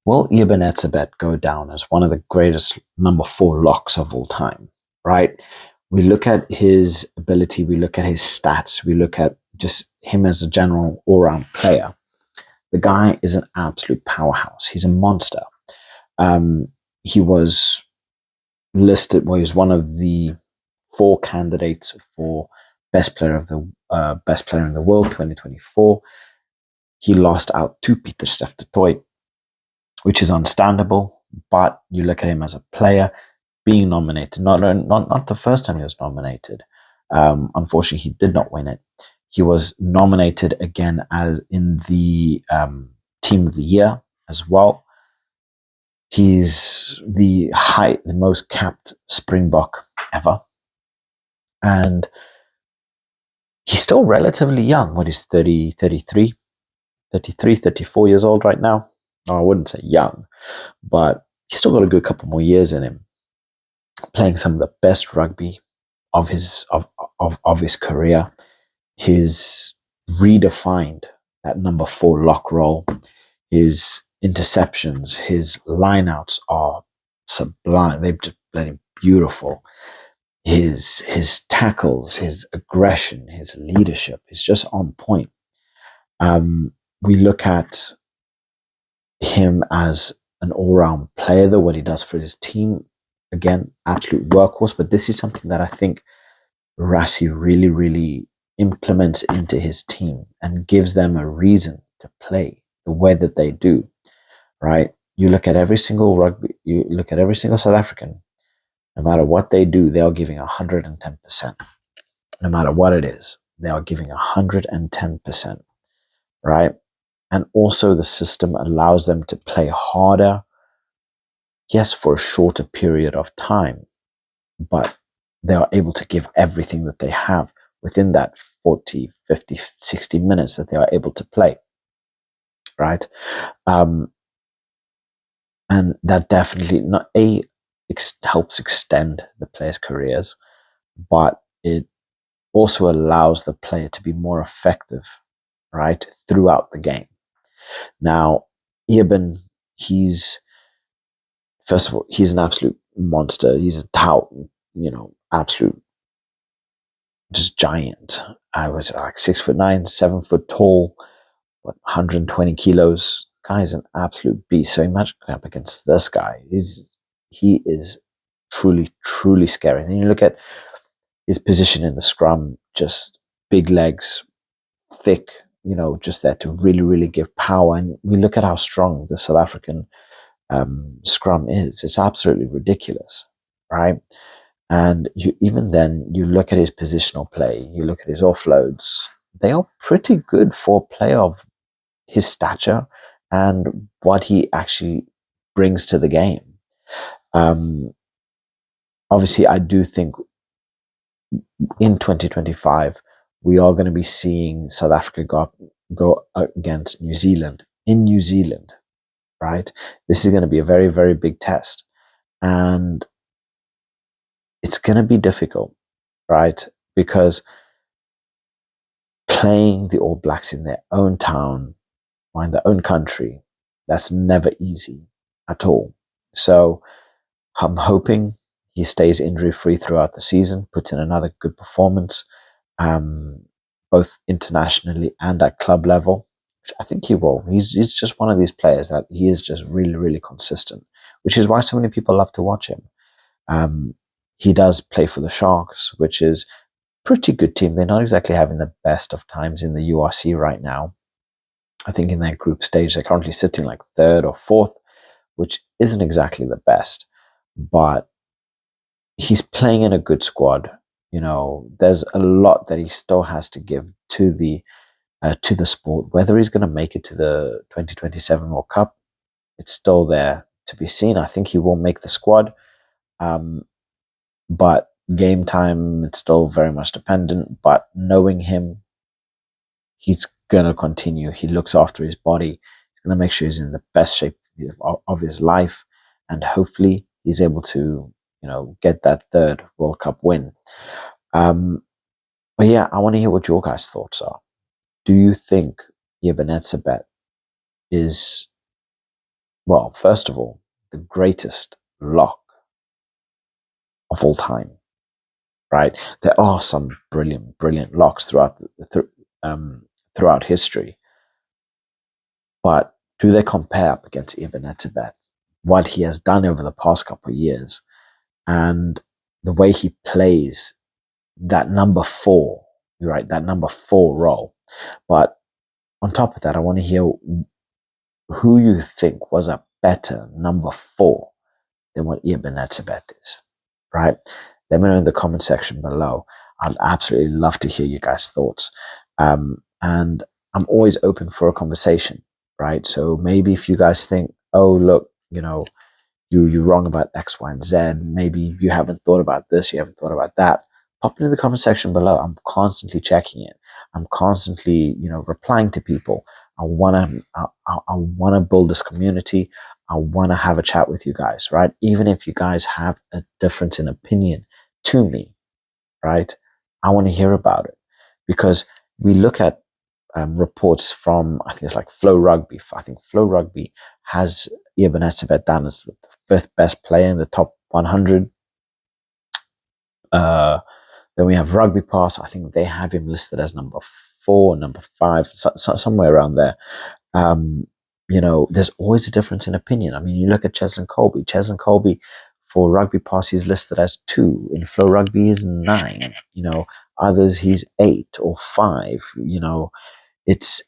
Will Eben Etzebeth go down as one of the greatest number four locks of all time, right? We look at his ability, we look at his stats, we look at just him as a general all-round player. The guy is an absolute powerhouse. He's a monster. Um, he was listed, well, he was one of the four candidates for best player in the world 2024. He lost out to Peter Steph which is understandable. But you look at him as a player being nominated, not the first time he was nominated. Unfortunately, he did not win it. He was nominated again as in the Team of the Year as well. He's the most capped Springbok ever, and he's still relatively young. What is 30, 33, 33, 34 years old right now? Oh, I wouldn't say young, but he's still got a good couple more years in him, playing some of the best rugby of his career. He's redefined that number four lock role. His interceptions, his lineouts are sublime. They're just bloody beautiful. His tackles, his aggression, his leadership is just on point. We look at him as an all-round player, though, what he does for his team, again, absolute workhorse. But this is something that I think Rassi really, really implements into his team and gives them a reason to play the way that they do, right? You look at every single rugby, you look at every single South African, no matter what they do, they are giving 110%. No matter what it is, they are giving 110%, right? And also the system allows them to play harder, yes, for a shorter period of time, but they are able to give everything that they have within that 40, 50, 60 minutes that they are able to play, right? And that definitely helps extend the players' careers, but it also allows the player to be more effective, right, throughout the game. Now, Eben, first of all, he's an absolute monster. He's a tout, absolute just giant. I was like 6'9", 7 foot tall, 120 kilos. Guy's an absolute beast. So imagine going up against this guy. He is truly, truly scary. Then you look at his position in the scrum, just big legs, thick, just there to really, really give power. And we look at how strong the South African scrum is. It's absolutely ridiculous, right? And even then, you look at his positional play, you look at his offloads, they are pretty good for a player of his stature and what he actually brings to the game. Obviously, I do think in 2025, we are going to be seeing South Africa go against New Zealand in New Zealand, right? This is going to be a very, very big test. And it's going to be difficult, right? Because playing the All Blacks in their own town or in their own country, that's never easy at all. So I'm hoping he stays injury free throughout the season, puts in another good performance, both internationally and at club level, which I think he will. He's just one of these players that he is just really, really consistent, which is why so many people love to watch him. He does play for the Sharks, which is a pretty good team. They're not exactly having the best of times in the URC right now. I think in their group stage, they're currently sitting like third or fourth, which isn't exactly the best. But he's playing in a good squad. There's a lot that he still has to give to the sport. Whether he's going to make it to the 2027 World Cup, it's still there to be seen. I think he will make the squad, but game time, it's still very much dependent. But knowing him, he's going to continue. He looks after his body. He's going to make sure he's in the best shape of his life, and hopefully he's able to, get that third World Cup win. But yeah, I want to hear what your guys' thoughts are. Do you think Eben Etzebeth is well, first of all, the greatest lock of all time, right? There are some brilliant locks throughout history, but do they compare up against Eben Etzebeth? What he has done over the past couple of years and the way he plays that number 4, right? That number 4 role. But on top of that, I want to hear who you think was a better number 4 than what Eben Etzebeth is, right? Let me know in the comment section below. I'd absolutely love to hear you guys' thoughts. And I'm always open for a conversation, right? So maybe if you guys think, oh, look, you're wrong about X, Y, and Z. Maybe you haven't thought about this, you haven't thought about that. Pop it in the comment section below. I'm constantly checking it. I'm constantly, replying to people. I wanna build this community. I wanna have a chat with you guys, right? Even if you guys have a difference in opinion to me, right? I want to hear about it because we look at reports from, I think it's like Flow Rugby. I think Flow Rugby has Eben Etzebeth down as the 5th best player in the top 100. Then we have Rugby Pass. I think they have him listed as number 4, number 5, somewhere around there. There's always a difference in opinion. I mean, you look at Cheslin Colby. Cheslin Colby for Rugby Pass, he's listed as 2. In Flow Rugby, he's 9. Others he's 8 or 5. It's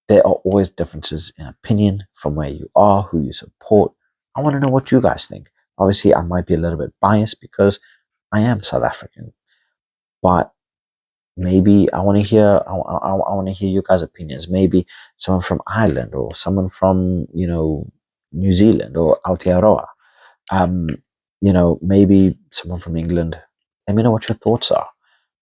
there are always differences in opinion from where you are, who you support. I want to know what you guys think. Obviously, I might be a little bit biased because I am South African, but maybe I want to hear. I want to hear you guys' opinions. Maybe someone from Ireland or someone from New Zealand or Aotearoa. Maybe someone from England. Let me know what your thoughts are.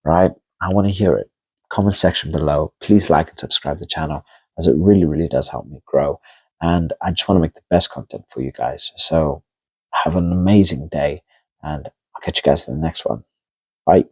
Right? I want to hear it. Comment section below. Please like and subscribe to the channel as it really does help me grow. And I just want to make the best content for you guys. So have an amazing day and I'll catch you guys in the next one. Bye.